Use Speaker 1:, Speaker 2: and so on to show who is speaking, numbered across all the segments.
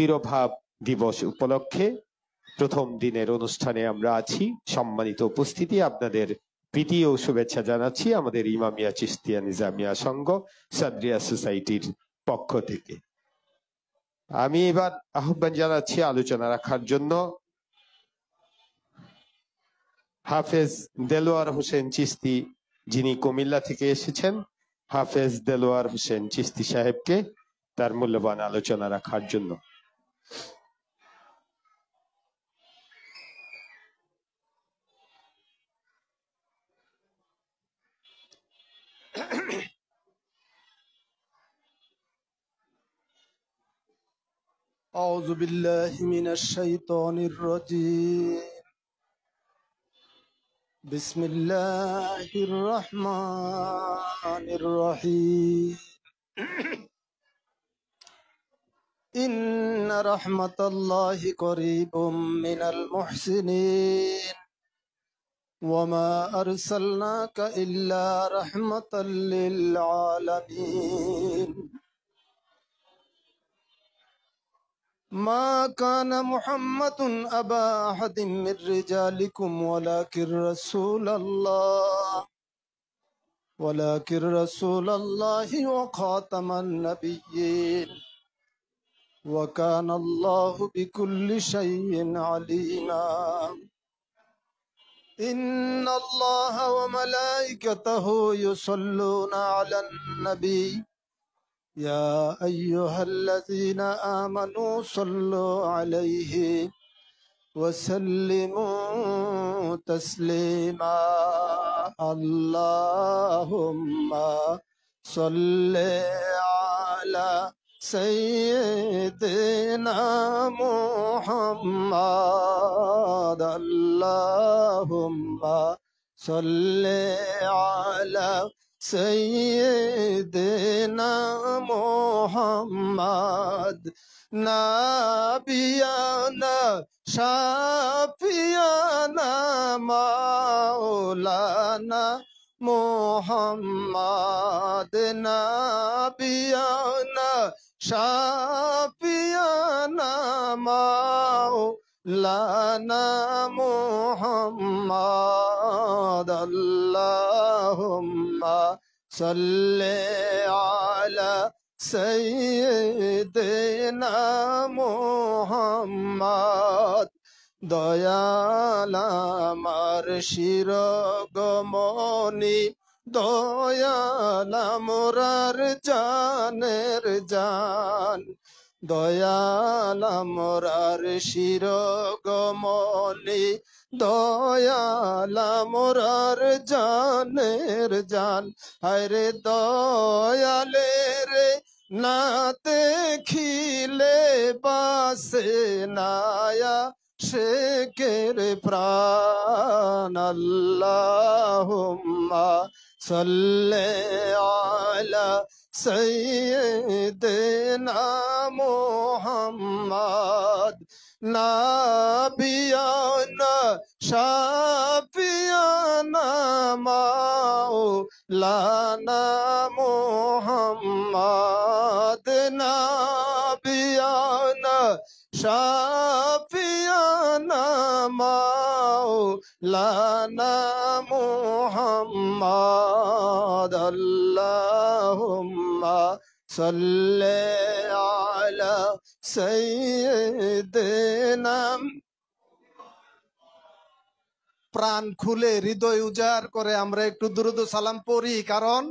Speaker 1: তিরোভাব দিবস উপলক্ষে প্রথম দিনের অনুষ্ঠানে আমরা আছি। সম্মানিত উপস্থিতি, আপনাদের প্রীতি ও শুভেচ্ছা জানাচ্ছি আমাদের ইমামিয়া চিশতিয়া নিজামিয়া সংঘ সাদরিয়া সোসাইটির পক্ষ থেকে। আমি এবার আহ্বান জানাচ্ছি আলোচনা রাখার জন্য হাফেজ দেলোয়ার হোসেন চিশতি, যিনি কুমিল্লা থেকে এসেছেন। হাফেজ দেলোয়ার হোসেন চিশতি সাহেবকে তার মূল্যবান আলোচনা রাখার জন্য।
Speaker 2: أعوذ بالله من الشيطان الرجيم. بسم الله الرحمن الرحيم. إن رحمة الله قريب من المحسنين وما أرسلناك إلا رحمة للعالمين. ما كان محمد أبا أحد من رجالكم ولكن رسول الله وخاتم النبيين وكان الله بكل شيء عليما. إن الله وملائكته يصلون على النبي يا أيها الذين آمنوا صلوا عليه وسلموا تسليما. اللهم صل على سيدنا محمد. اللهم صل على سيدنا محمد. نبينا شفيعنا مولانا محمد. نبينا شفيعنا مولانا محمد. اللهم صل على سيدنا محمد. দয়াল আমার শিরোমণি, দয়াল মোরার জানের জান, দয়াল মোরার শিরোমণি, দয়াল মোরার জানের জান। হায়রে দয়ালে রে না দেখিলে বাসে নায়া শেখের প্রাণ। আল্লাহুম্মা সাল্লি আলা সাইয়্যিদিনা মুহাম্মদ। নাবিয়ানা শাফিয়ানা মাওলানা মুহাম্মদ। নাবিয়ানা শাফিয়ানা মাওলানা মুহাম্মদ। আল্লাহুম্মা সাল্লি আলা সাইয়্যিদিনা। প্রাণ খুলে হৃদয় উজাড় করে আমরা একটু দুরূদ ও সালাম পড়ি, কারণ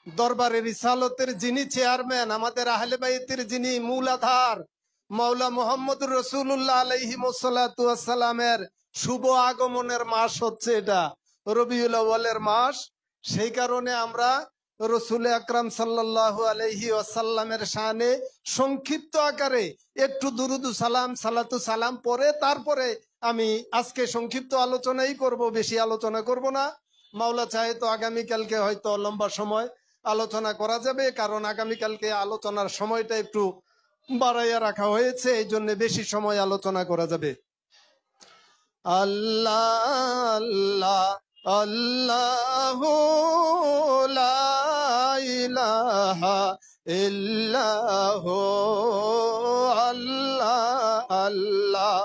Speaker 2: দরবারে রিসালতের যিনি চেয়ারম্যান, আমাদের আহলে বাইতের যিনি মূলাধার, মাওলা মুহাম্মদুর রাসূলুল্লাহ আলাইহিমুসসালাতু ওয়াসসালামের শুভ আগমনের মাস হচ্ছে এটা রবিউল আউয়ালের মাস। সেই কারণে আমরা রসুল আকরাম সাল্লাল্লাহু আলাইহি ওয়াসাল্লামের শানে সংক্ষিপ্ত আকারে একটু দুরুদ সালাম সালাতু সালাম পরে তারপরে আমি আজকে সংক্ষিপ্ত আলোচনাই করব, বেশি আলোচনা করব না। মাওলা চাহে তো আগামীকালকে হয়তো লম্বা সময় আলোচনা করা যাবে, কারণ আগামীকালকে আলোচনার সময়টা একটু বাড়াইয়া রাখা হয়েছে, এই জন্য বেশি সময় আলোচনা করা যাবে। আল্লাহ আল্লাহ আল্লাহু লা ইলাহা ইল্লাহু আল্লাহ আল্লাহ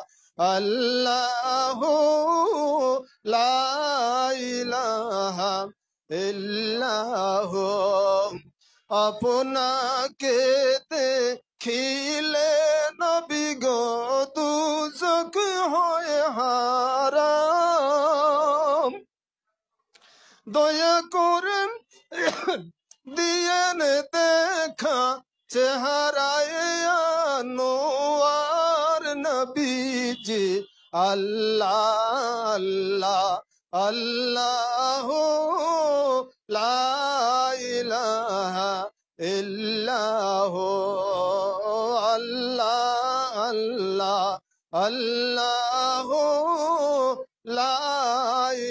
Speaker 2: আল্লাহ লা ইলাহা ইল্লাহ। আপনাকে দেখিলে নবী গো দুজক হয় হারাম। দয়া করে দিয়েন দেখা চেহারায় আনোয়ার নবীজি আল্লাহ আল্লাহ আল্লাহ লা ইলাহা ইল্লাহ আল্লাহ আল্লাহ আল্লাহ লা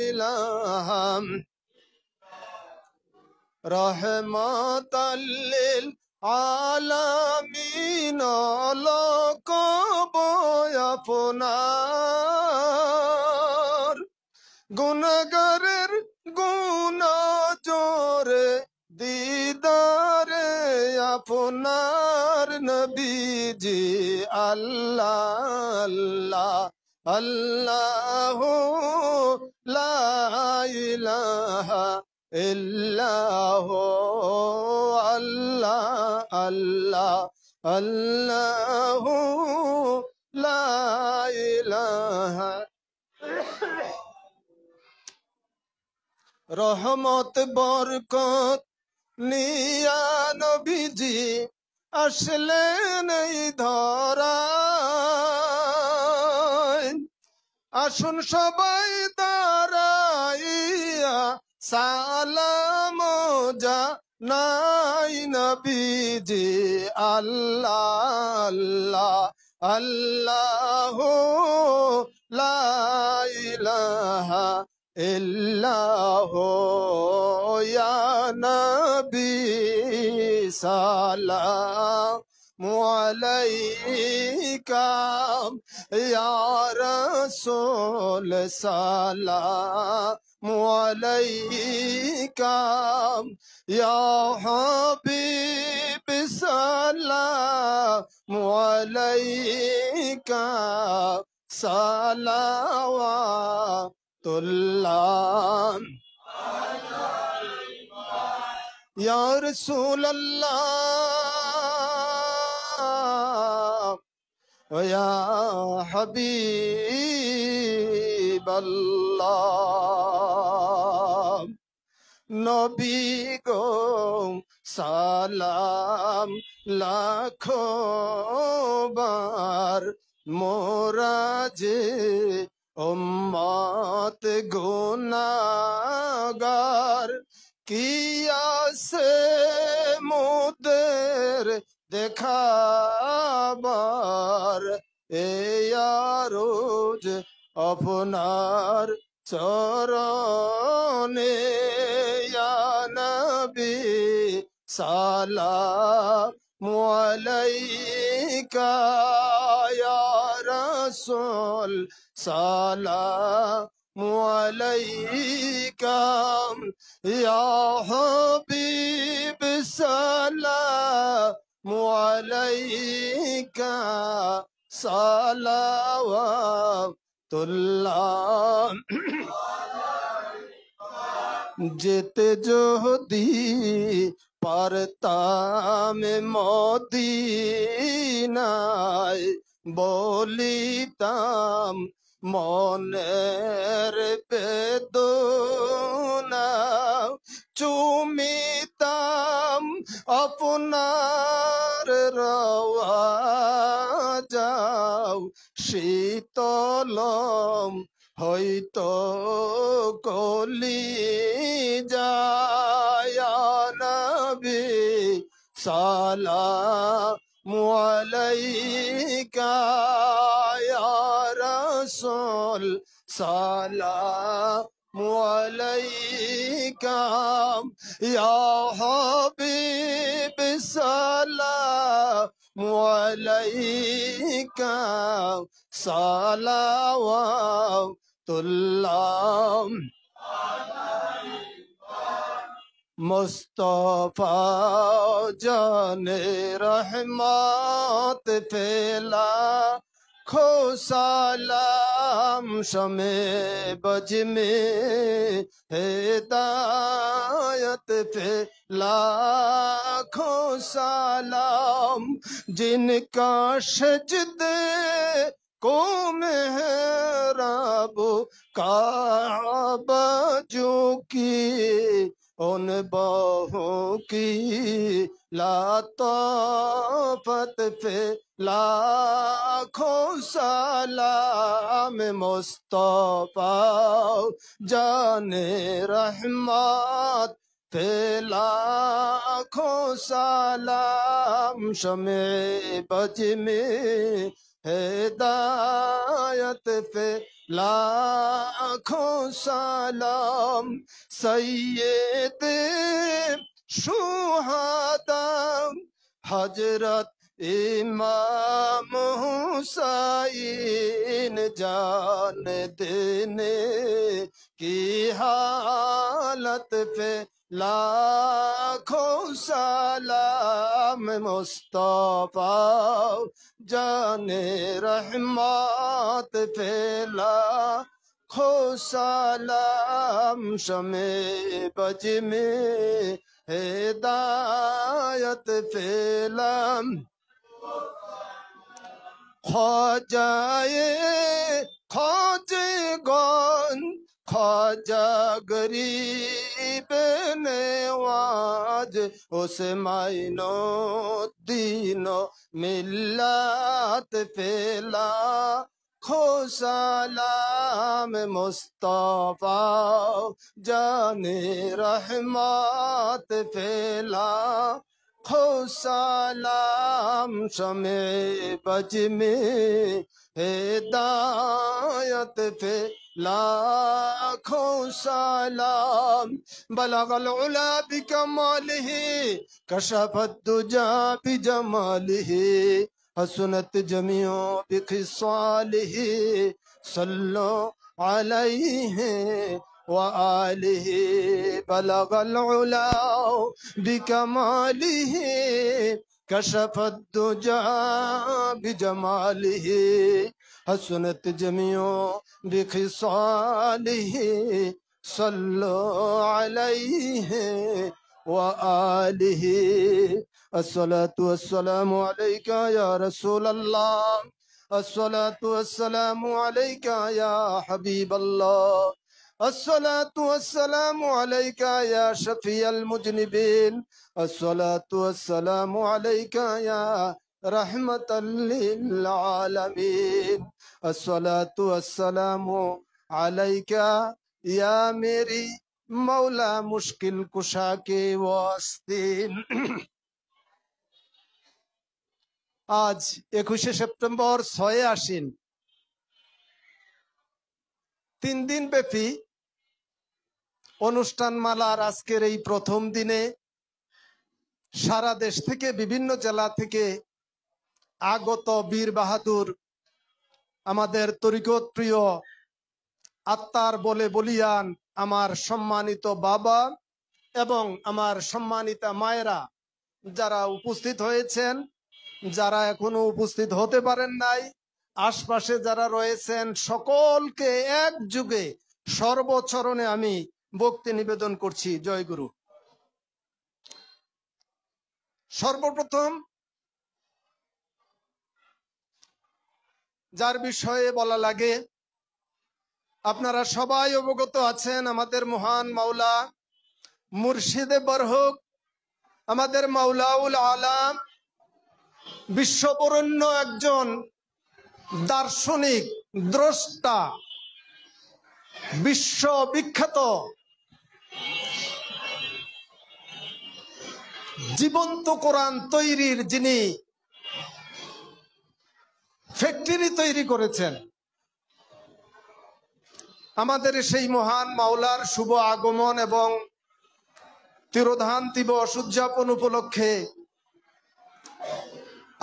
Speaker 2: ইলাহা। রহমাতাল লিল আলামিন লকব আপনার। গুনাহগারের গুনাহ জোরে দিদারে আপনার নবীজি আল্লাহ আল্লাহ আল্লাহ লা ইলাহা ইল্লাহ আল্লাহ আল্লাহ আল্লাহ লা ইলাহা। রহমত বরকত নিয়া নবীজি আসলেন এই ধরায়। আসুন সবাই দাঁড়াইয়া সালাম জানাই নবীজি আল্লাহ আল্লাহ লা ইলাহা ইল্লাহ ইয়া নবী সালামু আলাইকা ইয়া রাসূল সালামু আলাইকা ইয়া হাবিব সালামু আলাইকা সালাওয়াতুল্লাহ ইয়া রাসূলুল্লাহ ইয়া হাবিবাল্লাহ। নবী গো সালাম লাখো বার মোরা যে উম্মত গুনাহগার। কি আছে মোদের দেখাবার এই আরজ আপনার চরণে ইয়া নবী সালামু আলাইকা ইয়া রাসূল সালামু আলাইকা ইয়া হাবিব সালামু আলাইকা সালাওয়াতুল্লাহ। যেতে যদি পারতাম মদিনায় বলিতাম মনের বেদনা। চুমিতাম আপনার রওয়াজাও শীতলম হয়তো কলিজা নবী সালামু আলাইকা ইয়া রাসূল সালামু আলাইকা ইয়া হাবিব সালামু আলাইকা সালাওয়াতুল্লাহ। মুস্তাফা জানে রহমত ফেলা खो सलाम शमे बज में हिदायत पे लाखों सलाम जिनका सजदे को मेहराब काबा जो की उन बाहों की लातफत पे लाखों सलाम मुस्तफा जाने रहमत पे लाखों सलाम शमे बज में हिदायत पे लाखों सलाम सैयद शुहादा हजरत इमाम हुसैन जान देने की हालत पे लाखों सलाम मुस्तफा जाने रहमत पे लाखों सलाम शमे बज में हिदायत पे लाम ख्वाजाए ख्वाजगन ख्वाजा गरीब नवाज उसे मायनो दीनो मिल्लत पेला खो सलाम मुस्तफा जाने रहमत पेला खो सलाम शमे बज में हिदायत पे लाखों सलाम बलगल उला बिकमालिही कशफत दुजा बिजमालिही हसनत जमियो बिखिसालिही सल्लो अलैहि व आलिही बलगल उला बिकमालिही कशफत दुजा बिजमालिही हसनत जमियो बिखिसालिही सल्लो अलैहि व आलिही अस्सलातु वस्सलामु अलैका या रसूल अल्लाह अस्सलातु वस्सलामु अलैका या हबीब अल्लाह अस्सलातु वस्सलामु अलैका या शफीअल मुजनिबीन अस्सलातु वस्सलामु अलैका या रहमतल लिल आलमीन अस्सलातु वस्सलामु अलैका या मेरी मौला मुश्किल कुशा के वास्ते। आज 21 সেপ্টেম্বর 6 আশ্বিন 3 দিন ব্যাপী অনুষ্ঠানমালার আজকের এই প্রথম দিনে সারা দেশ থেকে বিভিন্ন জেলা থেকে আগত বীর বাহাদুর আমাদের তরিকত প্রিয় আত্মার বলে বলিয়ান আমার সম্মানিত বাবা এবং আমার সম্মানিতা মায়েরা যারা উপস্থিত হয়েছেন, যারা এখনো উপস্থিত হতে পারেন নাই, আশপাশে যারা রয়েছেন সকলকে একযোগে সর্বচরণে আমি ভক্তি নিবেদন করছি। জয় গুরু। সর্বপ্রথম যার বিষয়ে বলা লাগে, আপনারা সবাই অবগত আছেন, আমাদের মহান মাওলা মুর্শিদে বরহুক আমাদের মাওলাউল আলাম বিশ্ববরেণ্য একজন দার্শনিক দ্রষ্টা, বিশ্ববিখ্যাত জীবন্ত কোরআন তৈরির যিনি ফ্যাক্টরি তৈরি করেছেন, আমাদের সেই মহান মাওলার শুভ আগমন এবং তিরোধান দিবস উদযাপন উপলক্ষে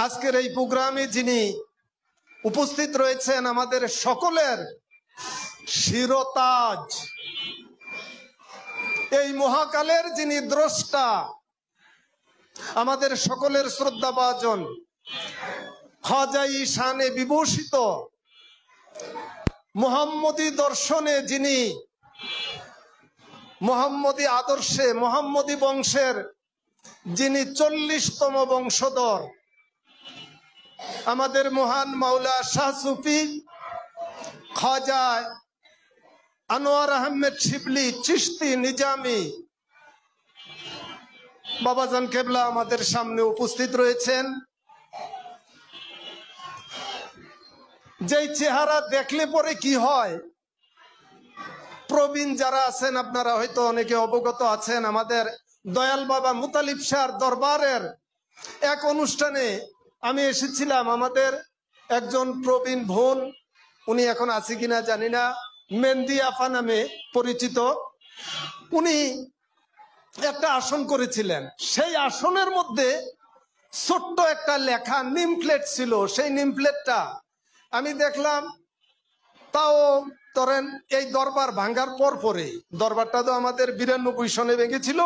Speaker 2: আজকের এই প্রোগ্রামে যিনি উপস্থিত রয়েছেন, আমাদের সকলের শিরতাজ, এই মহাকালের যিনি দ্রষ্টা, আমাদের সকলের শ্রদ্ধাভাজন খাজাই শানে বিভূষিত, মুহাম্মদী দর্শনে যিনি, মুহাম্মদী আদর্শে, মুহাম্মদী বংশের যিনি 40তম বংশধর, আমাদের মহান মাওলা শাহ সুফি খাজা আনোয়ার আহমেদ শিবলি চিশতি নিজামি বাবাজান কেবলা আমাদের সামনে উপস্থিত রয়েছেন। যেই চেহারা দেখলে পরে কি হয়, প্রবীণ যারা আছেন আপনারা হয়তো অনেকে অবগত আছেন, আমাদের দয়াল বাবা মুতালিব শাহর দরবারের এক অনুষ্ঠানে আমি এসেছিলাম। আমাদের একজন প্রবীণ বোন, উনি এখন আছে কিনা জানি না, মেহেন্দি আফা নামে পরিচিত, উনি একটা আসন করেছিলেন। সেই আসনের মধ্যে ছোট্ট একটা লেখা নেম প্লেট ছিল। সেই নেম প্লেটটা আমি দেখলাম, তাও ধরেন এই দরবার ভাঙ্গার পর পরে, দরবারটা তো আমাদের 92 সনে ভেঙেছিল,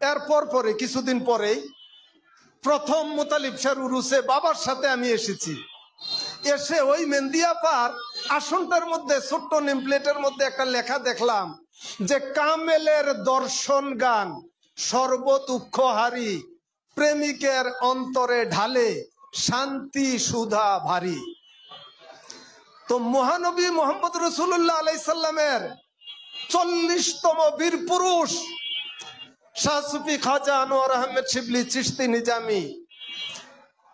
Speaker 2: এরপর পরে কিছুদিন পরেই প্রথম মুতালিব শাহর উরুসে বাবার সাথে আমি এসেছি। এসে ওই মেহেন্দি আপার আসনটার মধ্যে ছোট্ট নেম প্লেটের মধ্যে একটা লেখা দেখলাম যে কামেলের দর্শন গান সর্বদুঃখহারী, প্রেমিকের অন্তরে ঢালে শান্তি সুধা ভারী। তো মহানবী মোহাম্মদ রাসূলুল্লাহ আলাইহিস সালামের 40তম বীর পুরুষ শাহ সুফি খাজা আনোয়ার আহমেদ শিবলি চিশতি নিজামি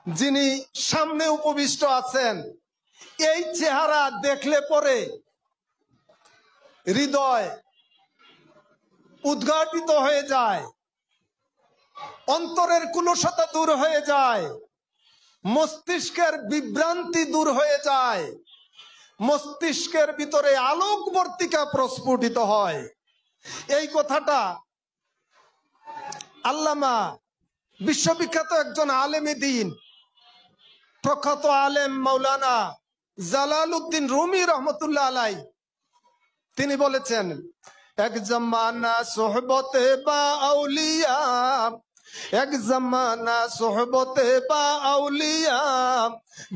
Speaker 2: যিনি সামনে উপবিষ্ট আছেন, এই চেহারা দেখলে পরে হৃদয় উদ্ঘাটিত হয়ে যায়, অন্তরের কুলসতা দূর হয়ে যায়, মস্তিষ্কের বিভ্রান্তি দূর হয়ে যায়, মস্তিষ্কের ভিতরে আলোকবর্তিকা প্রস্ফুটিত হয়। এই কথাটা আল্লামা বিশ্ববিখ্যাত একজন আলেমে দ্বীন, প্রখ্যাত আলেম মাওলানা জালালউদ্দিন রুমি রহমতুল্লাহ আলাই, তিনি বলেছেন, এক জমানা সোহবতে বা আউলিয়া, এক জমানা সোহবতে বা আউলিয়া,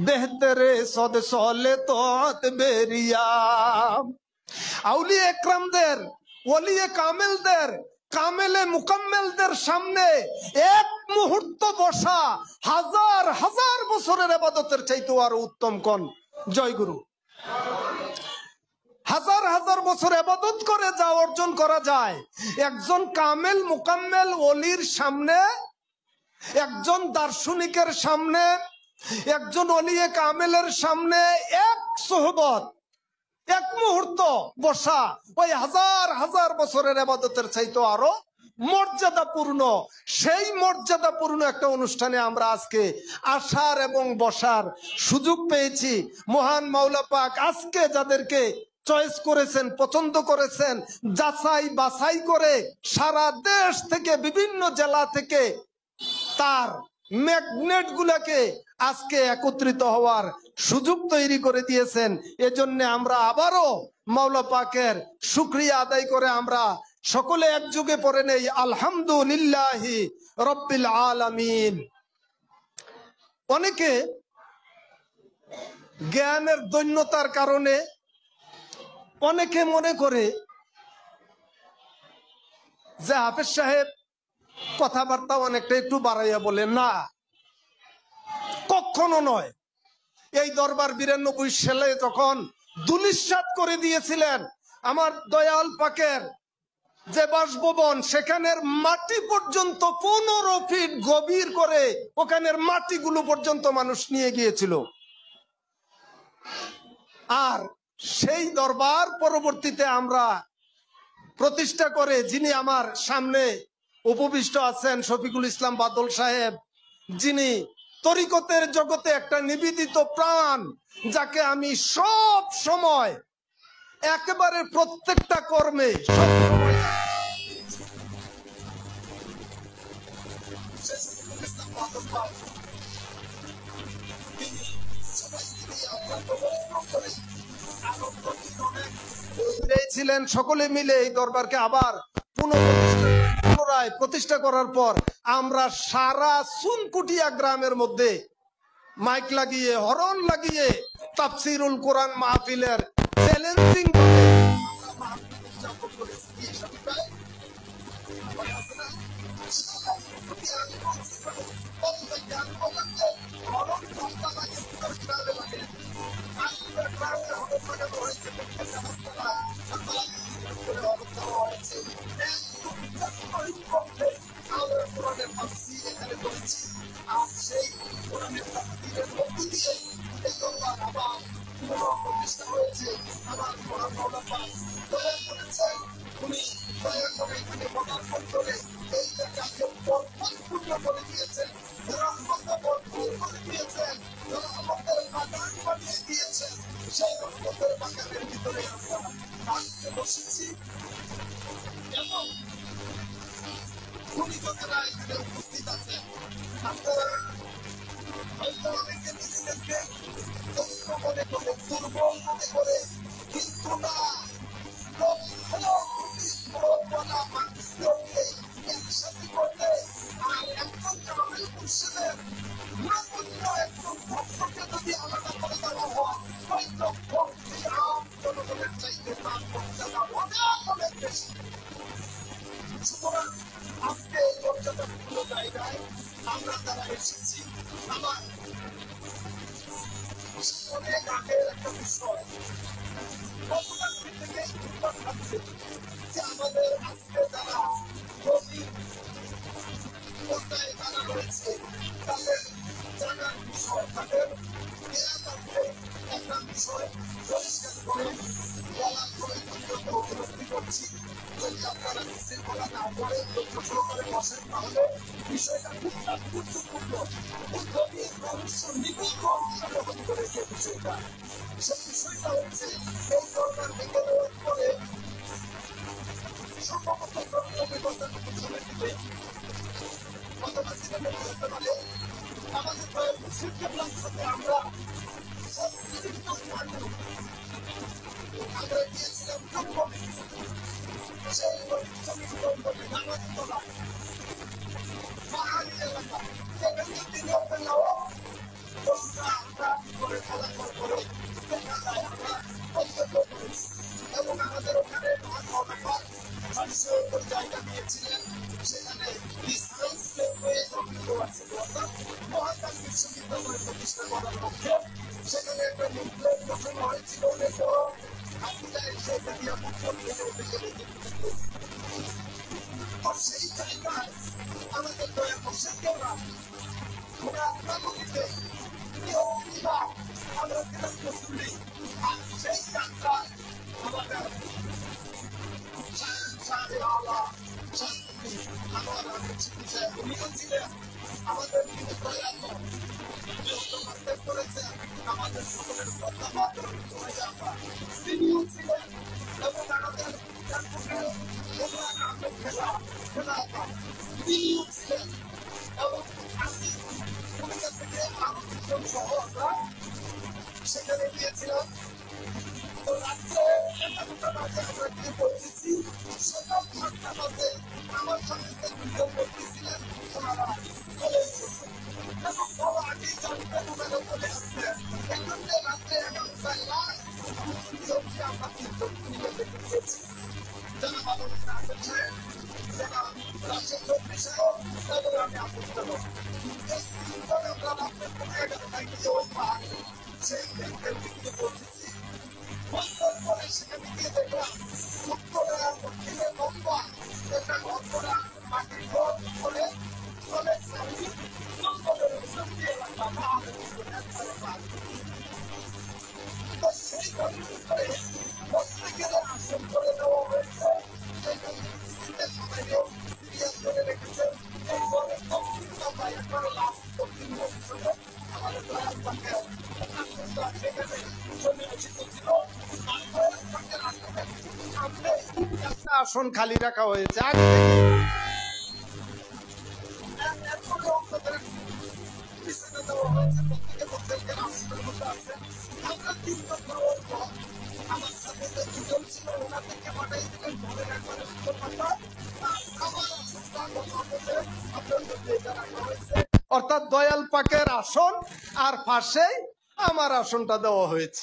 Speaker 2: বেহতরে সদ সলে তোত বেরিয়া। আউলিয়া একরামদের, ওলিয়ে কামেলদের, কামেলে মুকাম্মেলদের সামনে এক মুহূর্ত বসা হাজার হাজার বছরের ইবাদতের চাইতে আরো উত্তম কোন? জয়গুরু। হাজার হাজার বছর ইবাদত করে যা অর্জন করা যায়, একজন কামেল মুকাম্মেল ওলির সামনে, একজন দার্শনিকের সামনে, একজন ওলিয়ে কামেলের সামনে এক সোহবত, এক মুহূর্ত বসা ওই হাজার হাজার বছরের ইবাদতের চাইতে আরো মর্যাদাপূর্ণ। সেই মর্যাদাপূর্ণ একটা অনুষ্ঠানে আমরা আজকে আসার এবং বসার সুযোগ পেয়েছি। মহান মাওলা পাক আজকে যাদেরকে চয়েস করেছেন, পছন্দ করেছেন, যাচাই বাছাই করে সারা দেশ থেকে, বিভিন্ন জেলা থেকে তার ম্যাগনেট গুলাকে আজকে একত্রিত হওয়ার সুযোগ তৈরি করে দিয়েছেন। এজন্য আমরা আবারও মাওলা পাকের শুকরিয়া আদায় করে আমরা সকলে একযোগে পড়ে নেই আলহামদুলিল্লাহি রব্বিল আলামিন। অনেকে জ্ঞানের দৈন্যতার কারণে অনেকে মনে করে যে হাফেজ সাহেব কথাবার্তা অনেকটা একটু বাড়াইয়া বলে, না, কখনো নয়। এই দরবার 92 সালে যখন দুলিশাত করে দিয়েছিলেন, আমার দয়াল পাকের যে বাসভবন, সেখানের মাটি পর্যন্ত 15 ফিট গভীর করে ওখানের মাটিগুলো পর্যন্ত মানুষ নিয়ে গিয়েছিল। আর সেই দরবার পরবর্তীতে আমরা প্রতিষ্ঠা করে, যিনি আমার সামনে উপবিষ্ট আছেন শফিকুল ইসলাম বাদল সাহেব, যিনি তরিকতের জগতে একটা নিবেদিত প্রাণ, যাকে আমি সব সময় একেবারে প্রত্যেকটা কর্মে ছিলেন। সকলে মিলে এই দরবারকে আবার পুনরায় প্রতিষ্ঠা করার পর আমরা সারা সুনকুটিয়া গ্রামের মধ্যে মাইক লাগিয়ে হরন লাগিয়ে তাফসিরুল কোরআন মাহফিলের চ্যালেঞ্জিং করে আমরা মাহফিল উদযাপন করেছি। কি সবই ভাই মনে আছে না? হরন ঘন্টা লাগে পুরো গ্রামে লাগে। আজকের গ্রামে হরন লাগানো হয়েছে প্রত্যেকটা রাস্তায়, সকালে করে হরন দেওয়া হয়েছে। আমরা কোরআনের তাফসীর এখানে করেছি, আর সেই কোরআনের তাফসীরের মধ্য দিয়ে এই আল্লাহর আবার প্রতিষ্ঠা হয়েছে। আমার কোরআন মাওলানা দয়া করেছেন, উনি দয়া করে এখানে পদার্পণ করে এই জায়গাকে পরিপূর্ণ করে দিয়েছেন, রহমতে ভরপুর করে দিয়েছেন, রহমতের বাগান বানিয়ে দিয়েছেন। সেই রহমতের বাগানের ভিতরে আমরা আজকে বসেছি এবং গুণীজনেরা এখানে উপস্থিত আছেন। আপনারা হয়তো অনেকে নিজেদেরকে দক্ষ মনে করে, দুর্বল মনে করে, কিন্তু না, মানুষকে একসাথে করলে আর একজন জনমের মুর্শিদের নগণ্য একজন ভক্তকে যদি আলাদা করে দেওয়া হয়, হয়তো ভক্তি আম জনগণের চাইতে তার মর্যাদা অনেক বেশি। সুতরাং আজকে এই মর্যাদাপূর্ণ জায়গায় আমরা যারা এসেছি, আমার অনেক আগের একটা বিষয় গতকালকে থেকে উত্তর থাকছে যে আমাদের আজকে যারা গভীর পর্যায়ে যারা রয়েছে তাদের জানার বিষয়, তাদের এলাকাতে একটা বিষয় পরিষ্কার করে বলার প্রয়োজনীয়তা উপলব্ধি করছি। যদি আপনারা শৃঙ্খলা না করে ধৈর্য সহকারে বসেন, তাহলে বিষয়টা খুব তাৎপর্যপূর্ণ, খুব গভীর রহস্য নিগূঢ় অংশ বহন করে যে বিষয়টা, সেই বিষয়টা হচ্ছে এই সরকার ভেঙে দেওয়ার পরে সম্ভবত ধর্মীয় ব্যবস্থার পিছনে দিবে অথবা জীবনে বলতে পারে আমাদের প্রায় মুসলিম কেবলার সাথে আমরা আমরা গিয়েছিলাম সেই নামাজি তোলা পাহাড়ি এলাকা, সেখানে দিনের বেলাও আমরা করে খেলা করে দেখা যায় আমরা অত্যন্ত করেছি এবং আমাদের ওখানে জায়গা দিয়েছিলেন। সেখানে মহাকাশ বিশ্ববিদ্যালয় প্রতিষ্ঠা করার লক্ষ্যে সেখানে একটা মুভমেন্ট গঠন হয়েছিল। সেই জায়গায় আমাদের দয়া করছেন কেনা ওরা আপনাকে আমরা শুনি, আর সেই যাত্রায় আমাদের আমাদের করেছেন, আমাদের সকলের শ্রদ্ধা তিনিও ছিলেন এবং আমাদের তিনিও ছিলেন এবং ভূমিকা থেকে আলোচন সহ আমরা সেখানে গিয়েছিলাম। তো রাত্রে একটা মাঝে আমরা গিয়ে পৌঁছেছি, সকাল 5টা বাজে আমার সঙ্গে দুজন করতেছিলেন, ওনারা চলে এসেছেন এবং বড় আগেই জানতেন ওনারা চলে আসবেন। এখন যে রাত্রে 11টায় হচ্ছে আমরা কিন্তু দেখেছি যারা মানুষ না করছে, যারা রাশেদ চৌধুরী সাহেব এবং আমি আপুস্তল এই তিনজন আমরা রাত্রে 11টায় গিয়ে ওই পাহাড়ে সেই ব্যাংকের দিকে পৌঁছেছি। পরে সেখানে গিয়ে দেখলাম উত্তরের আর দক্ষিণের লম্বা একটা ঘর করা মাটির ঘর করে চলে তো সেই ঘরের ভিতরে প্রত্যেকের আসন করে দেওয়া হয়েছে। সবাইকেও সিরিয়াস করে রেখেছেন। এই ঘরের দক্ষিণ লম্বায় একবারে লাস্ট দক্ষিণ ভবিষ্যতে আমাদের দয়াল পাকে সেখানে চলে এসেছিল। আসন খালি রাখা হয়েছে আগে আমার সাথে দুজন ছিল, ওনা থেকে পাঠাই দিলেন ঘরে একবারে অর্থাৎ দয়াল পাকের আসন আর পাশেই আমার আসনটা দেওয়া হয়েছে।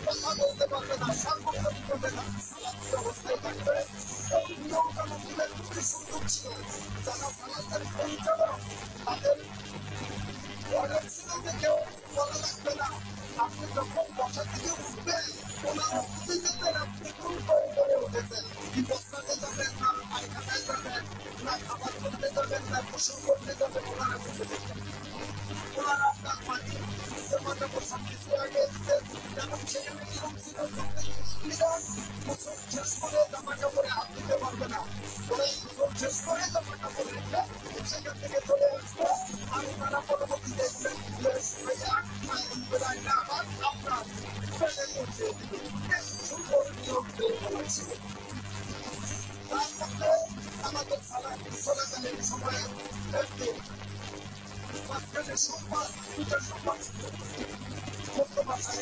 Speaker 2: কথা বলতে পারবে না, সার্বক্ষণিক করবে না, সালাতের অবস্থায় থাকবে। নিয়মকানুনগুলো খুবই সুন্দর ছিল। যারা সালাতের পরিচালক তাদের অর্ডার ছিল যে কেউ বলা লাগবে না। আপনি যখন বসা থেকে উঠবেন ওনার অফিসে যেতেন, আপনি কোন করে উঠেছেন, কি বস্তাতে যাবেন না পায়খানায় যাবেন না খাবার করতে যাবেন না গোসল করতে যাবেন, ওনারা করতে যেতেন। ওনারা আপনার পানি মাথা বসার কিছু আগে দিতেন। এবং সেখানে নিয়ম ছিল গোসল শেষ করে জামা কাপড়ে হাত দিতে পারবে না। ওরা গোসল শেষ করে জামা কাপড় রেখে সেখান থেকে চলে আসবে। আর ওনারা পরবর্তীতে আপনার ফেলে পৌঁছে দিবে। সুন্দর নিয়ম ছিল। তার মধ্যে আমাদের চলাকালীন সময়ে একটু মাঝখানে সোমবার দুটা সোমবার ছিল। চোদ্দ মাসে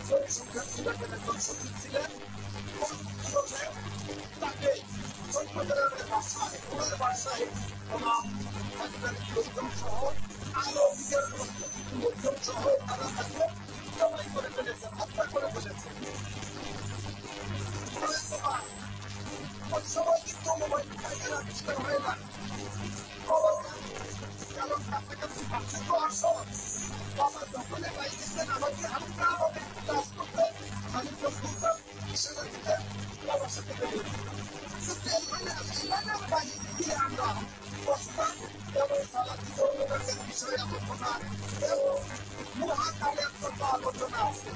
Speaker 2: পরিসংখ্যা বিভাগের একজন সচিব ছিলেন। তাকে চট্টগ্রামের বাসায় ওনার বাসায় ওনার লোকজন সহ আরো লোকজন সহ তারা তাকে জমাই করে ফেলেছেন, হত্যা করে ফেলেছেন। ওই সময় কিন্তু মোবাইল ফোনের আবিষ্কার হয় না। কারণ কাছাকাছি পাচ্ছে তো আসো বাবা যখনই বাইকেছেন আমাকে হালকা আমাকে কাজ করতে আমি তো বুঝতাম সেটা দিতে বাবার সাথে আমরা বসতাম এবং সালাতি ধর্মকার্যের বিষয়ে আলোচনা এবং মহাকালের জন্য আলোচনা আছে,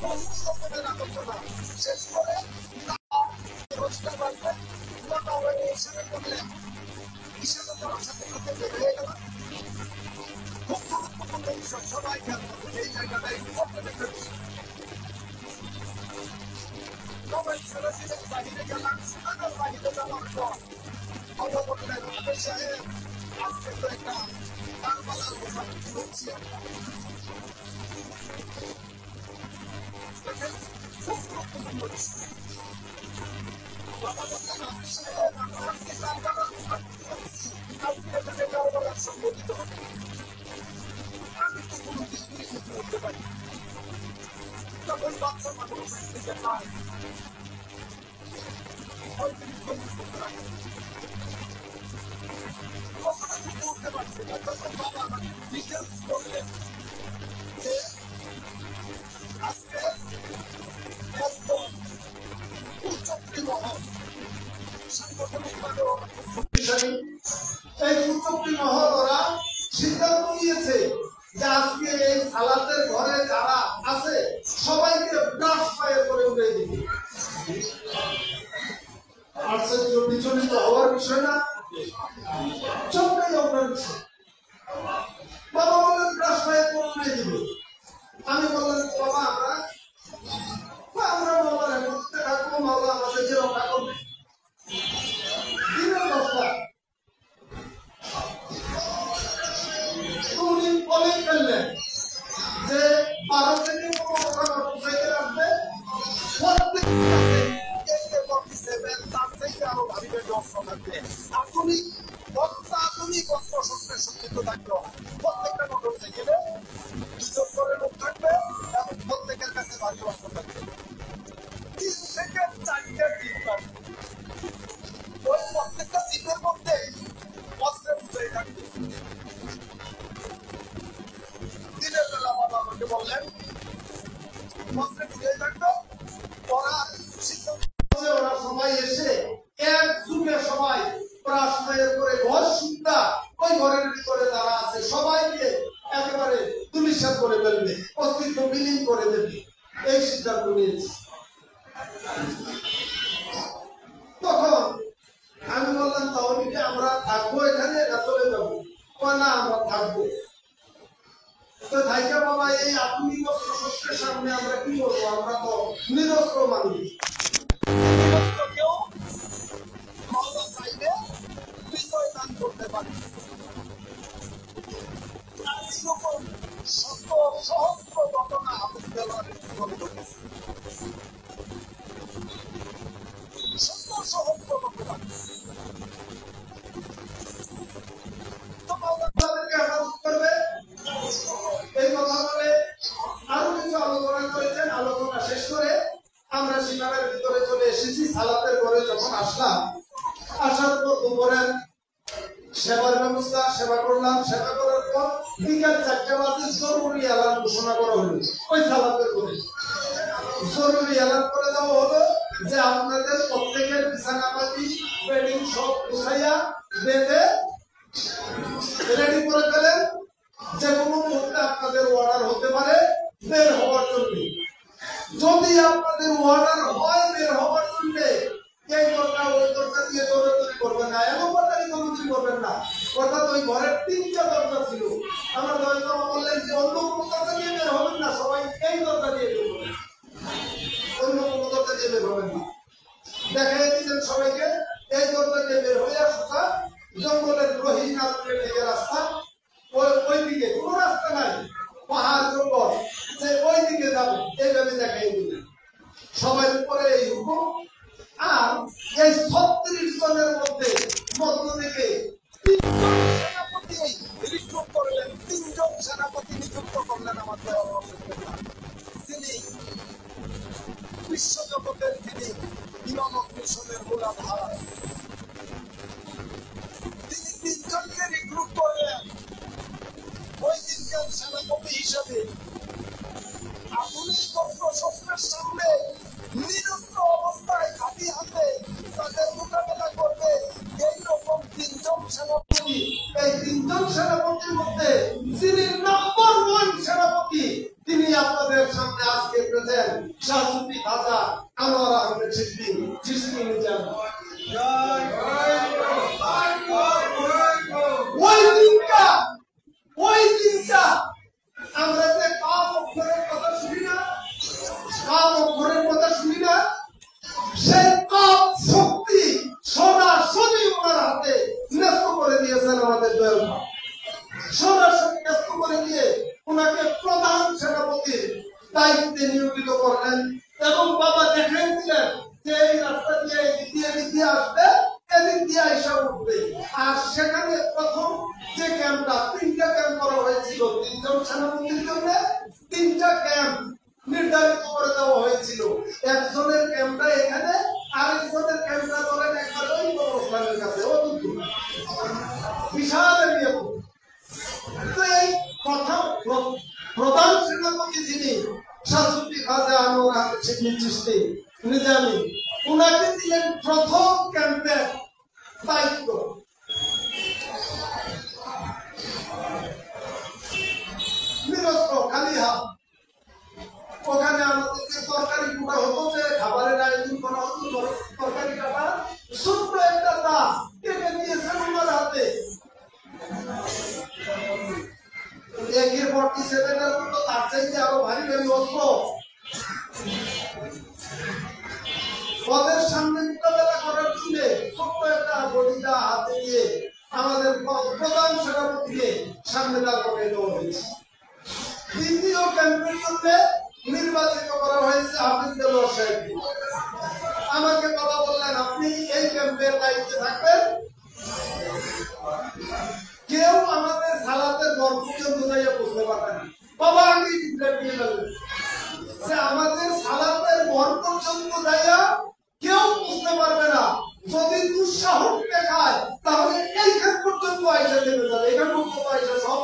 Speaker 2: বহু রকমের আলোচনা শেষ করে রোজটা বাড়বে নটা হয়ে হিসেবে করলেন। হিসেবে দেওয়ার সাথে সাথে বের হয়ে গেলাম। খুব গুরুত্বপূর্ণ বিষয়, সবাই খেয়াল করবে এই জায়গাটাই করতে দেখে সবাই ছেড়ে দিলেন, বাহিরে গেলাম। আবার বাহিরে যাওয়ার পর কথা বললেন আদেশ সাহেব আজকে তো একটা কারবালার কথা বলছি খুব গুরুত্বপূর্ণ বিষয়। কথা বললেন আদেশ সাহেব আজকে কারবালার আজকে এখানে কারবালার সংগঠিত হবে। আমি তো কোনো কিছুই বুঝতে উঠতে পারি তখন বাচ্চা মানুষ থেকে পায় করতে পারছে না। তখন বাবা আমাকে ডিটেলস করলেন যে আজকে একদম উচ্চক্রী মহল সাংগঠনিকভাবে এই উচ্চক্রী মহল ওরা সিদ্ধান্ত নিয়েছে যে আজকে এই সালাতের ঘরে যারা আছে সবাইকে ব্রাশ ফায়ার করে উড়িয়ে দিবে। আশ্চর্য বিচলিত হওয়ার বিষয় না, সবটাই আপনার বিষয়। বাবা বললেন ব্রাশ ফায়ার করে উড়িয়ে দিবে। আমি বললাম বাবা আমরা বাবার একত্রে রাখবো, মাওলা আমাদেরকে রক্ষা করবে। দিনের দশটা উনি বলেই ফেললেন যে 12 থেকে 15 টাকা পৌঁছাইতে রাখবে। আধুনিক অস্ত্র শস্ত্রের সজ্জিত থাকবে। প্রত্যেকটা মোটর সাইকেলে 2 জন করে লোক থাকবে এবং প্রত্যেকের কাছে ভারী অস্ত্র থাকবে। 3 থেকে 4টে জিপ থাকবে। ওই প্রত্যেকটা জিপের মধ্যে অস্ত্রে বুঝাই থাকবে। দিনের বেলা বাবা আমাকে বললেন অস্ত্রে বুঝাই থাকবে। ওরা সবাই এসে এক যুগে সবাই প্রাশনায়ের করে ঘর সুন্দর ওই ঘরের ভিতরে যারা আছে সবাইকে একেবারে তুলিশাত করে ফেলবে, অস্তিত্ব বিলীন করে দেবে, এই সিদ্ধান্ত নিয়েছে। তখন আমি বললাম তাহলে কি আমরা থাকবো এখানে না চলে যাবো? না আমরা থাকবো। তো থাইকা বাবা এই আধুনিক অস্ত্র শস্ত্রের সামনে আমরা কি করবো? আমরা তো নিরস্ত্র মানুষ। কেউ মাওলা চাইলে বিজয় দান করতে পারে। এইরকম শত সহস্র ঘটনা আমাদের ব্যবহারের জীবনে ঘটেছে। শত সহস্র ঘটনা সেবা করলাম, সেবা করার পর বিকাল 4টা বাজে জরুরি এলান ঘোষণা করা হলো। ওই সালাতের করে জরুরি এলান করে দেওয়া হলো যে আপনাদের প্রত্যেকের বিছানাপাতি বেডিং সব গুছাইয়া বেঁধে রেডি করে ফেলেন, যে কোনো মুহূর্তে আপনাদের অর্ডার হতে পারে বের হওয়ার জন্য। যদি আপনাদের অর্ডার হয় বের হওয়ার জন্য, এই দরজা ওই দরজা দিয়ে দৌড়াদৌড়ি করবেন না, এমন দৌড়াদৌড়ি করবেন না। অর্থাৎ ওই ঘরের 3টা দরজা ছিল, আমার দরজা বললেন যে অন্য কোনো দরজা দিয়ে বের হবেন না, সবাই এই দরজা দিয়ে বের হবেন, অন্য কোনো দরজা দিয়ে বের হবেন না। দেখাই দিলেন সবাইকে এই দরজা দিয়ে বের হয়ে সোজা জঙ্গলের রহিনাথের দিকে রাস্তা, ওই দিকে কোনো রাস্তা নাই, পাহাড় জঙ্গল, যে ওই দিকে যাবে এইভাবে দেখাই দিলেন সবাই উপরে এই হুকুম। আর এই 36 জনের মধ্যে দিকে 3 জন সেনাপতি রিক্রুট করলেন, 3 জন সেনাপতি নিযুক্ত করলেন আমাদের যিনি বিশ্বজগতের যিনি ইমামত মিশনের মূলাধার, তিনি 3 জনকে রিক্রুট করলেন। ওই 3 জন সেনাপতি হিসেবে আধুনিক অস্ত্র শস্ত্রের সামনে নিরস্ত্র অবস্থায় খালি হাতে তাদের মোকাবেলা করবে এইরকম 3 জন সেনাপতি। এই 3 জন সেনাপতির মধ্যে যিনি নম্বর 1 সেনাপতি, তিনি আপনাদের সামনে আজকে প্রেজেন্ট শাহ সুফি খাজা আনোয়ার আহমেদ চিশতি চিশতি নিজাম। ওই দিনটা আমরা যে কাফ অক্ষরের কথা শুনি না, কাফ অক্ষরের কথা শুনি না, সেই কাফ শক্তি সরাসরি ওনার হাতে ন্যস্ত করে দিয়েছেন আমাদের দয়াল মা। সরাসরি ন্যস্ত করে দিয়ে ওনাকে প্রধান সেনাপতির দায়িত্বে নিয়োজিত করলেন এবং বাবা দেখাই দিলেন যে এই রাস্তা দিয়ে দিয়ে আসবে, এদিক দিয়ে আইসা উঠবে। আর সেখানে প্রথম যে ক্যাম্পটা 3টা ক্যাম্প করা হয়েছিল 3 জন সেনাপতির জন্য, 3টা ক্যাম্প নির্ধারিত করে দেওয়া হয়েছিল। একজনের ক্যাম্পটা এখানে, আরেকজনের ক্যাম্পটা করেন একবার ওই কবরস্থানের কাছে, ও বিশাল এরিয়া। তো এই প্রধান সেনাপতি যিনি শাহ সুফি খাজা আনোয়ার আহমেদ চিশতি নিজামী, উনাকে দিলেন প্রথম ক্যাম্পের দায়িত্ব। নিরস্ত্র খালি হাত, ওখানে আমাদের যে তরকারি কুটা হতো, যে খাবারের আয়োজন করা হতো, তরকারি কাটা ছোট্ট একটা দা কেটে দিয়েছেন ওনার হাতে। AK-47 এর মতো তার চাইতে আরো ভারী ভারী অস্ত্র ওদের সামনে মোকাবেলা করার জন্য ছোট্ট একটা বডিটা হাতে দিয়ে আমাদের প্রধান সেনাপতিকে সামনে দাঁড় করিয়ে দেওয়া হয়েছে। দ্বিতীয় ক্যাম্পের জন্য নির্বাচিত করা হয়েছে হাফিজ দেলোয়ার সাহেবকে। আমাকে বাবা বললেন আপনি এই ক্যাম্পের দায়িত্বে থাকবেন। কেউ আমাদের সালাতের ঘর পর্যন্ত যাইয়া বুঝতে পারবে না। বাবা আগে যে আমাদের সালাতের ঘর পর্যন্ত যাইয়া কেউ বুঝতে পারবে না। যদি দুঃসাহস দেখায় তাহলে এইখান পর্যন্ত আইসা দেবে যাবে, এখান পর্যন্ত আইসা সব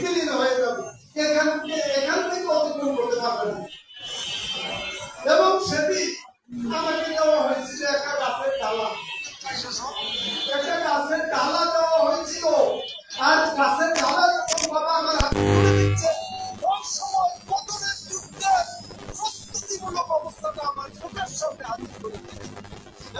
Speaker 2: বিলীন হয়ে যাবে, এখান থেকে অতিক্রম করতে পারবে না। এবং সেদিন আমাকে দেওয়া হয়েছিল একটা গাছের ডালা, একটা গাছের ডালা দেওয়া হয়েছিল। আর গাছের ডালা যখন বাবা আমার হাতে তুলে দিচ্ছে, ওই সময় বদরের যুদ্ধের প্রস্তুতিমূলক অবস্থাটা আমার চোখের সামনে হাজির করে দিয়েছে।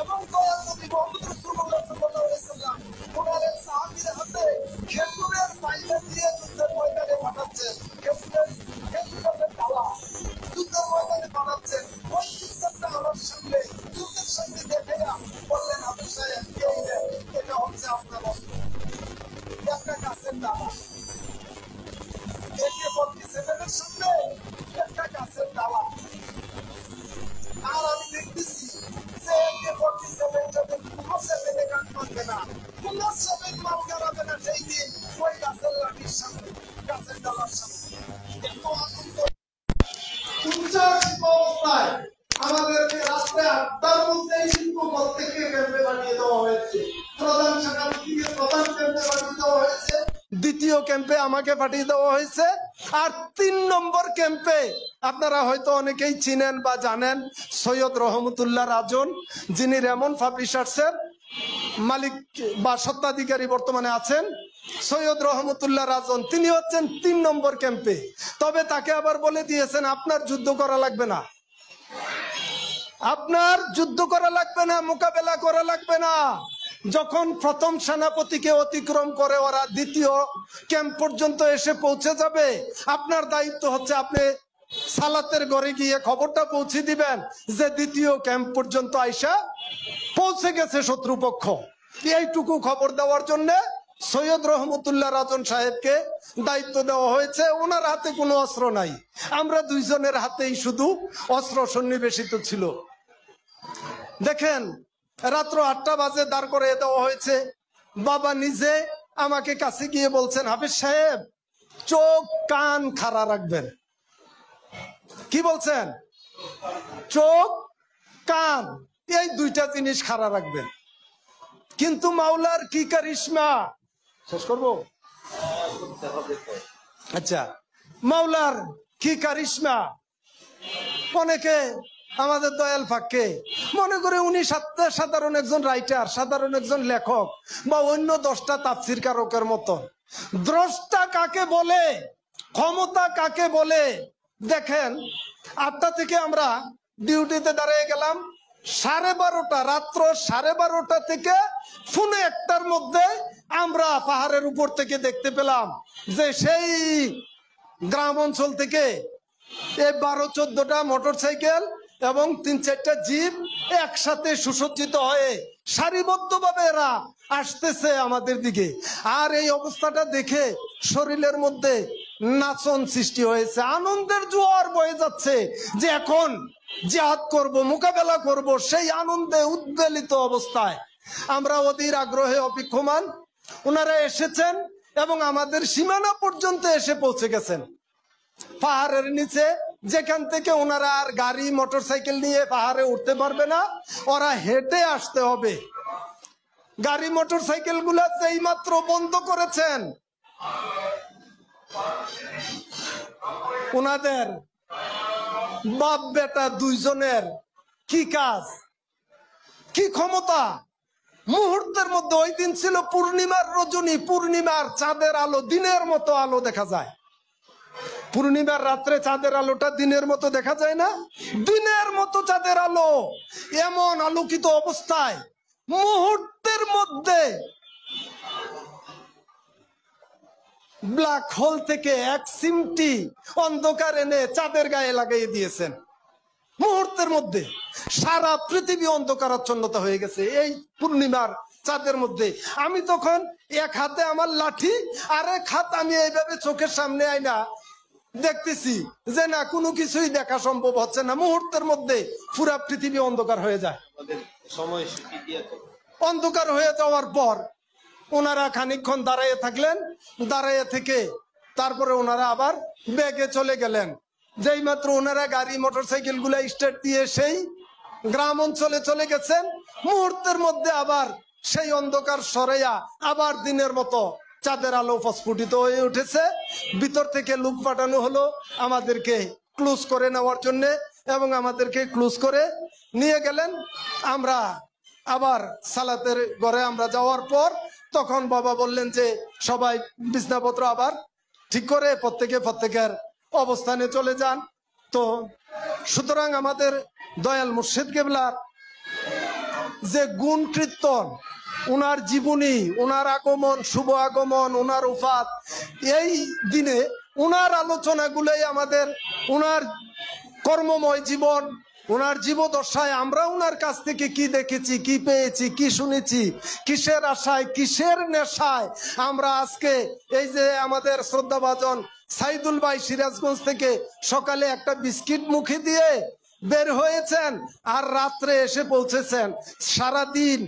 Speaker 2: এবং দয়াল নবী মুহাম্মদ রাসূলুল্লাহ সাল্লাল্লাহু আলাইহি ওয়াসাল্লাম ওনার এক সাহাবীর হাতে খেজুরের পাইলা দিয়ে যুদ্ধের ময়দানে পাঠাচ্ছেন, খেজুরের ডালা যুদ্ধের ময়দানে পাঠাচ্ছেন। ওই পিকচারটা আমার সামনে চোখের সামনে দেখাইয়া বললেন, হাফেজ সাহেব এটা হচ্ছে আপনার অস্ত্র, একটা গাছের ডালা। AK-47 এর সামনে একটা গাছের ডালা। আর আমি দেখতেছি যে AK-47 যাদের কোনো 7 গান মারবে না, কোনো 7 মাল গাড়াবে না সেই দিন ওই গাছের লাঠির সামনে, গাছের ডালার সামনে। এত আনন্দ উচ্চাসিত অবস্থায় আমাদেরকে রাত্রে 8টার মধ্যেই কিন্তু প্রত্যেককে ক্যাম্পে পাঠিয়ে দেওয়া হয়েছে। প্রধান সেনাপতিকে প্রধান ক্যাম্পে পাঠিয়ে দেওয়া হয়েছে। দ্বিতীয় ক্যাম্পে আমাকে পাঠিয়ে দেওয়া হয়েছে। আর 3 নম্বর ক্যাম্পে আপনারা হয়তো অনেকেই চিনেন বা জানেন সৈয়দ রহমতুল্লাহ রাজন, যিনি রেমন পাবলিশার্সের মালিক বা স্বত্বাধিকারী বর্তমানে আছেন। সৈয়দ রহমতুল্লাহ রাজন তিনি হচ্ছেন 3 নম্বর ক্যাম্পে। তবে তাকে আবার বলে দিয়েছেন আপনার যুদ্ধ করা লাগবে না, আপনার যুদ্ধ করা লাগবে না, মোকাবেলা করা লাগবে না। যখন প্রথম সেনাপতিকে অতিক্রম করে ওরা দ্বিতীয় ক্যাম্প পর্যন্ত এসে পৌঁছে যাবে, আপনার দায়িত্ব হচ্ছে আপনি সালাতের ঘরে গিয়ে খবরটা পৌঁছে দিবেন যে দ্বিতীয় ক্যাম্প পর্যন্ত আইসা পৌঁছে গেছে শত্রুপক্ষ। এইটুকু খবর দেওয়ার জন্য সৈয়দ রহমতুল্লাহ রাজন সাহেবকে দায়িত্ব দেওয়া হয়েছে। ওনার হাতে কোনো অস্ত্র নাই, আমরা দুইজনের হাতেই শুধু অস্ত্র সন্নিবেশিত ছিল। দেখেন, রাত্র 8টা বাজে দাঁড় করে দেওয়া হয়েছে। বাবা নিজে আমাকে কাছে গিয়ে বলছেন, হাফিজ সাহেব চোখ কান খাড়া রাখবেন। কি বলছেন? চোখ কান এই দুইটা জিনিস খাড়া রাখবেন। কিন্তু মাওলার কি কারিশমা, শেষ করবো? আচ্ছা, মাওলার কি কারিশমা। অনেকে আমাদের দয়াল ফাঁককে মনে করে উনি সাধারণ একজন রাইটার, সাধারণ একজন লেখক বা অন্য 10টা তাফসির কারকের মতো। দ্রষ্টা কাকে বলে, ক্ষমতা কাকে বলে? দেখেন, 8টা থেকে আমরা ডিউটিতে দাঁড়িয়ে গেলাম, 12:30 রাত্র 12:30 থেকে ফোনে 1টার মধ্যে আমরা পাহাড়ের উপর থেকে দেখতে পেলাম যে সেই গ্রাম অঞ্চল থেকে এই 12-14টা মোটরসাইকেল এবং 3-4টা জিপ একসাথে সুসজ্জিত হয়ে সারিবদ্ধভাবে এরা আসতেছে আমাদের দিকে। আর এই অবস্থাটা দেখে শরীরের মধ্যে নাচন সৃষ্টি হয়েছে, আনন্দের জোয়ার বয়ে যাচ্ছে যে এখন জিহাদ করব, মোকাবেলা করব। সেই আনন্দে উদ্বেলিত অবস্থায় আমরা অধীর আগ্রহে অপেক্ষমান। ওনারা এসেছেন এবং আমাদের সীমানা পর্যন্ত এসে পৌঁছে গেছেন। পাহাড়ের নিচে যেখান থেকে ওনারা আর গাড়ি মোটরসাইকেল নিয়ে পাহাড়ে উঠতে পারবে না, ওরা হেঁটে আসতে হবে। গাড়ি মোটরসাইকেল গুলা যেই মাত্র বন্ধ করেছেন, ওনাদের বাপ বেটা দুইজনের কি কাজ, কি ক্ষমতা! মুহূর্তের মধ্যে, ওই দিন ছিল পূর্ণিমার রজনী, পূর্ণিমার চাঁদের আলো দিনের মতো আলো দেখা যায়। পূর্ণিমার রাত্রে চাঁদের আলোটা দিনের মতো দেখা যায় না? দিনের মতো চাঁদের আলো, এমন আলোকিত অবস্থায় মুহূর্তের মধ্যে ব্ল্যাক হোল থেকে এক চিমটি অন্ধকার এনে চাঁদের গায়ে লাগিয়ে দিয়েছেন। মুহূর্তের মধ্যে সারা পৃথিবী অন্ধকারাচ্ছন্নতা হয়ে গেছে এই পূর্ণিমার চাঁদের মধ্যে। আমি তখন এক হাতে আমার লাঠি, আর এক হাত আমি এইভাবে চোখের সামনে আইনা দেখতেছি যে না, কোনো কিছুই দেখা সম্ভব হচ্ছে না। মুহূর্তের মধ্যে পুরা পৃথিবী অন্ধকার হয়ে যায়। অন্ধকার হয়ে যাওয়ার পর ওনারা খানিকক্ষণ দাঁড়িয়ে থাকলেন, দাঁড়িয়ে থেকে তারপরে ওনারা আবার ব্যাগে চলে গেলেন। যেই মাত্র ওনারা গাড়ি মোটরসাইকেল গুলা স্টার্ট দিয়ে সেই গ্রাম অঞ্চলে চলে গেছেন, মুহূর্তের মধ্যে আবার সেই অন্ধকার সরাইয়া আবার দিনের মতো চাঁদের আলো প্রস্ফুটিত হয়ে উঠেছে। ভিতর থেকে লোক পাঠানো হলো আমাদেরকে ক্লোজ করে নেওয়ার জন্য, এবং আমাদেরকে ক্লোজ করে নিয়ে গেলেন। আমরা আবার সালাতের ঘরে আমরা যাওয়ার পর তখন বাবা বললেন যে সবাই বিছনাপত্র আবার ঠিক করে প্রত্যেকের অবস্থানে চলে যান। তো সুতরাং আমাদের দয়াল মুর্শিদ কেবলার যে গুণ কীর্তন, উনার জীবনী, উনার আগমন, শুভ আগমন, উনার উফাত, এই দিনে উনার আলোচনাগুলোই আমাদের, উনার কর্মময় জীবন, উনার জীবদশায় আমরা উনার কাছ থেকে কি দেখেছি, কি পেয়েছি, কি শুনেছি, কিসের আশায়, কিসের নেশায় আমরা আজকে এই যে আমাদের শ্রদ্ধাভাজন সাইদুল ভাই সিরাজগঞ্জ থেকে সকালে একটা বিস্কিট মুখে দিয়ে বের হয়েছেন আর রাত্রে এসে পৌঁছেছেন। সারাদিন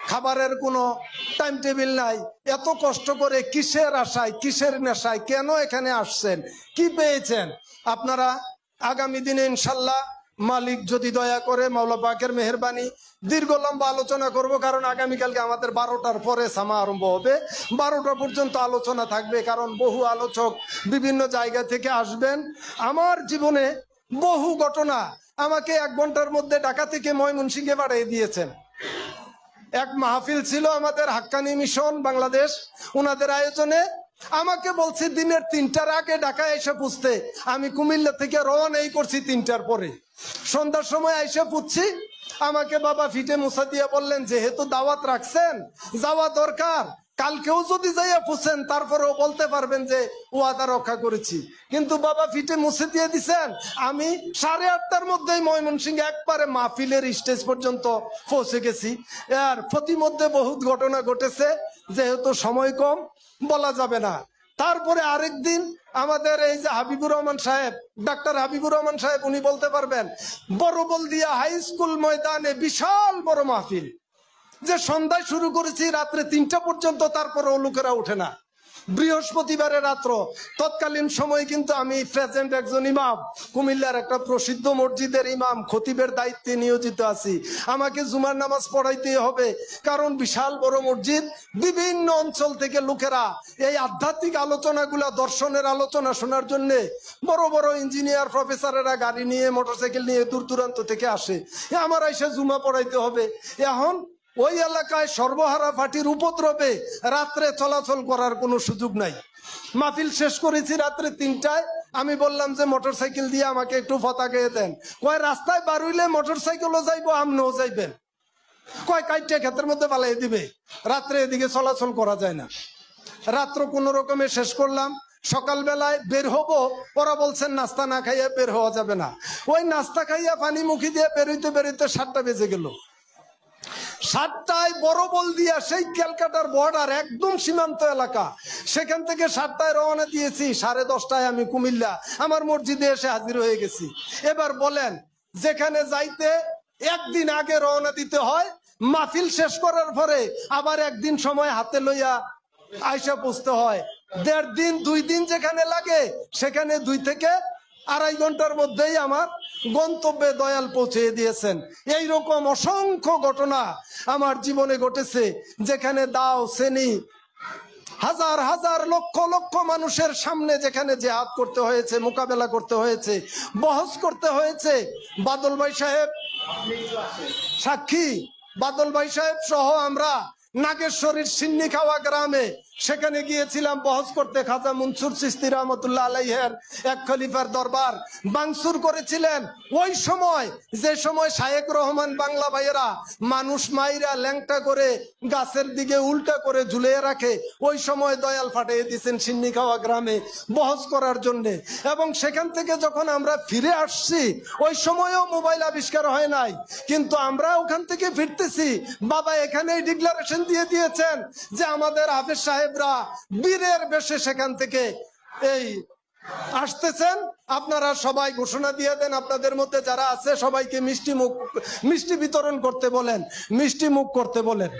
Speaker 2: খাবারের কোনো টাইম টেবিল নাই। এত কষ্ট করে কিসের আশায়, কিসের নেশায়, কেন এখানে আসছেন, কি পেয়েছেন? আপনারা আগামী দিনে ইনশাল্লাহ মালিক যদি দয়া করে, মাওলা পাকের মেহেরবানি, দীর্ঘ লম্বা আলোচনা করব, কারণ আগামীকালকে আমাদের 12টার পরে সামা আরম্ভ হবে। 12টা পর্যন্ত আলোচনা থাকবে, কারণ বহু আলোচক বিভিন্ন জায়গা থেকে আসবেন। আমার জীবনে বহু ঘটনা আমাকে 1 ঘন্টার মধ্যে ঢাকা থেকে ময়মনসিংহে পাঠিয়ে দিয়েছেন। এক মাহফিল ছিল আমাদের হাক্কানি মিশন বাংলাদেশ, ওনাদের আয়োজনে। আমাকে বলছে দিনের 3টার আগে ঢাকায় এসে পুছতে। আমি কুমিল্লা থেকে রওনাই করছি 3টার পরে। সন্ধ্যার সময় এসে পুছছি, আমাকে বাবা ফিটে মুছা দিয়ে বললেন, যেহেতু দাওয়াত রাখছেন যাওয়া দরকার, কালকেও যদি যাইয়া পুছেন তারপরেও বলতে পারবেন যে ওয়াদা রক্ষা করেছি। কিন্তু বাবা ফিটে মুছে দিয়ে দিছেন। আমি 8:30টার মধ্যেই ময়মনসিংহে একবারে মাহফিলের স্টেজ পর্যন্ত পৌঁছে গেছি। আর প্রতিমধ্যে বহুত ঘটনা ঘটেছে, যেহেতু সময় কম বলা যাবে না। তারপরে আরেকদিন আমাদের এই যে হাবিবুর রহমান সাহেব, ডাক্তার হাবিবুর রহমান সাহেব, উনি বলতে পারবেন, বড়বলদিয়া হাই স্কুল ময়দানে বিশাল বড় মাহফিল, যে সন্ধ্যায় শুরু করেছি রাত্রে 3টা পর্যন্ত, তারপরেও লোকেরা ওঠে না। বৃহস্পতিবারের রাত্র, তৎকালীন সময় কিন্তু আমি প্রেজেন্ট একজন ইমাম, কুমিল্লার একটা প্রসিদ্ধ মসজিদের ইমাম, খতিবের দায়িত্বে নিয়োজিত আছি। আমাকে জুমার নামাজ পড়াইতেই হবে, কারণ বিশাল বড় মসজিদ। বিভিন্ন অঞ্চল থেকে লোকেরা এই আধ্যাত্মিক আলোচনাগুলা, দর্শনের আলোচনা শোনার জন্য বড় বড় ইঞ্জিনিয়ার প্রফেসরেরা গাড়ি নিয়ে, মোটরসাইকেল নিয়ে দূর দূরান্ত থেকে আসে। আমার এসে জুমা পড়াইতে হবে। এখন ওই এলাকায় সর্বহারা পার্টির উপদ্রবে রাত্রে চলাচল করার কোনো সুযোগ নাই। মাহফিল শেষ করেছি রাত্রে 3টায়। আমি বললাম যে মোটরসাইকেল দিয়ে আমাকে একটু ফতা গেয়ে দেন। কয় রাস্তায় বার হইলে মোটরসাইকেলও যাইবো, আমনও যাইবেন। কয় কাইটে ক্ষেতের মধ্যে পালাই দিবে, রাত্রে এদিকে চলাচল করা যায় না। রাত্র কোনো রকমে শেষ করলাম। সকালবেলায় বের হব, ওরা বলছেন নাস্তা না খাইয়া বের হওয়া যাবে না। ওই নাস্তা খাইয়া পানি মুখি দিয়ে বেরোইতে বেরোইতে 7টা বেজে গেল। 7টায় বড়বলদিয়া, সেই ক্যালকাটার বর্ডার, একদম সীমান্ত এলাকা, সেখান থেকে 7টায় রওনা দিয়েছি। 10:30টায় আমি কুমিল্লা আমার মসজিদে এসে হাজির হয়ে গেছি। এবার বলেন, যেখানে যাইতে একদিন আগে রওনা দিতে হয়, মাহফিল শেষ করার পরে আবার একদিন সময় হাতে লইয়া আইসা পৌঁছতে হয়। 1.5 দিন 2 দিন যেখানে লাগে, সেখানে 2 থেকে 2.5 ঘন্টার মধ্যেই আমার গন্তব্যে দয়াল পৌঁছে দিয়েছেন। এইরকম অসংখ্য ঘটনা আমার জীবনে ঘটেছে, যেখানে দাও শ্রেণী, হাজার হাজার লক্ষ লক্ষ মানুষের সামনে যেখানে জিহাদ করতে হয়েছে, মোকাবেলা করতে হয়েছে, বহস করতে হয়েছে। বাদল ভাই সাহেব সাক্ষী, বাদল ভাই সাহেব সহ আমরা নাগেশ্বরীর সিন্নিখাওয়া গ্রামে সেখানে গিয়েছিলাম বহস করতে। খাজা মনসুর চিশতি রহমতুল্লাহ আলাইহির এক খলিফার দরবার ভাঙচুর করেছিলেন। ওই সময়, যে সময় শায়েক রহমান বাংলা ভাইয়েরা মানুষ মাইরা ল্যাংটা করে গাছের দিকে উল্টা করে ঝুলিয়ে রাখে, ওই সময় দয়াল ফাটিয়ে দিয়েছেন সিন্নিখাওয়া গ্রামে বহস করার জন্য। এবং সেখান থেকে যখন আমরা ফিরে আসছি, ওই সময়ও মোবাইল আবিষ্কার হয় নাই, কিন্তু আমরা ওখান থেকে ফিরতেছি, বাবা এখানেই ডিক্লারেশন দিয়ে দিয়েছেন যে আমাদের হাফেজ সাহেবরা বীরের বেশে সেখান থেকে এই আসতেছেন। আপনারা সবাই ঘোষণা দিয়ে দেন, আপনাদের মধ্যে যারা আছে সবাইকে মিষ্টি বিতরণ করতে বলেন, মিষ্টি মুখ করতে বলেন।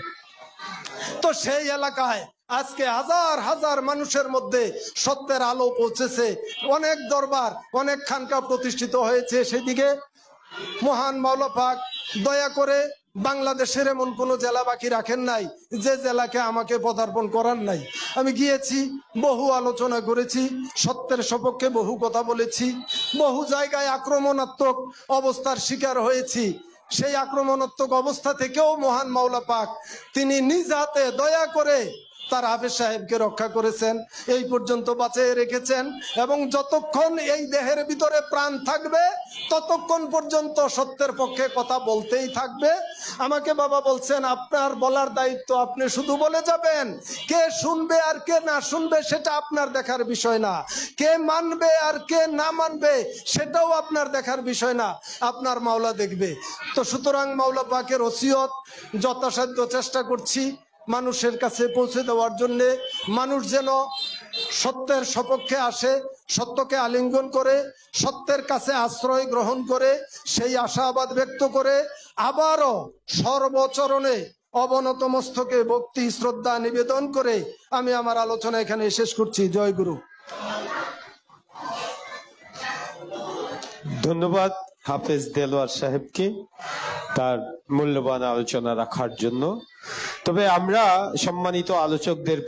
Speaker 2: তো সেই এলাকায় আজকে হাজার হাজার মানুষের মধ্যে সত্যের আলো পৌঁছেছে। অনেক দরবার, অনেক খানকা প্রতিষ্ঠিত হয়েছে। সেদিকে মহান মাওলা পাক দয়া করে বাংলাদেশের এমন কোনো জেলা বাকি রাখেন নাই যে জেলাকে আমাকে পদার্পণ করার নাই। আমি গিয়েছি, বহু আলোচনা করেছি, সত্যের সপক্ষে বহু কথা বলেছি, বহু জায়গায় আক্রমণাত্মক অবস্থার শিকার হয়েছি। সেই আক্রমণাত্মক অবস্থা থেকেও মহান মাওলা পাক তিনি নিজ হাতে দয়া করে তার হাফেজ সাহেবকে রক্ষা করেছেন, এই পর্যন্ত বাঁচিয়ে রেখেছেন। এবং যতক্ষণ এই দেহের ভিতরে প্রাণ থাকবে ততক্ষণ পর্যন্ত সত্যের পক্ষে কথা বলতেই থাকবে। আমাকে বাবা বলছেন, আপনার বলার দায়িত্ব, আপনি শুধু বলে যাবেন। কে শুনবে আর কে না শুনবে সেটা আপনার দেখার বিষয় না, কে মানবে আর কে না মানবে সেটাও আপনার দেখার বিষয় না, আপনার মাওলা দেখবে। তো সুতরাং মাওলা পাকের ওসিয়ত যথাসাধ্য চেষ্টা করছি মানুষের কাছে পৌঁছে দেওয়ার জন্যে। মানুষ যেন সত্যের সপক্ষে আসে, সত্যকে আলিঙ্গন করে, সত্যের কাছে আশ্রয় গ্রহণ করে, সেই আশাবাদ ব্যক্ত করে আবারও সর্বচরণে অবনত মস্তকে ভক্তি শ্রদ্ধা নিবেদন করে আমি আমার আলোচনা এখানে শেষ করছি। জয় গুরু।
Speaker 1: ধন্যবাদ হাফেজ দেলোয়ার সাহেবকে তার মূল্যবান আলোচনা রাখার জন্য। তবে আমরা সম্মানিত আলোচকদের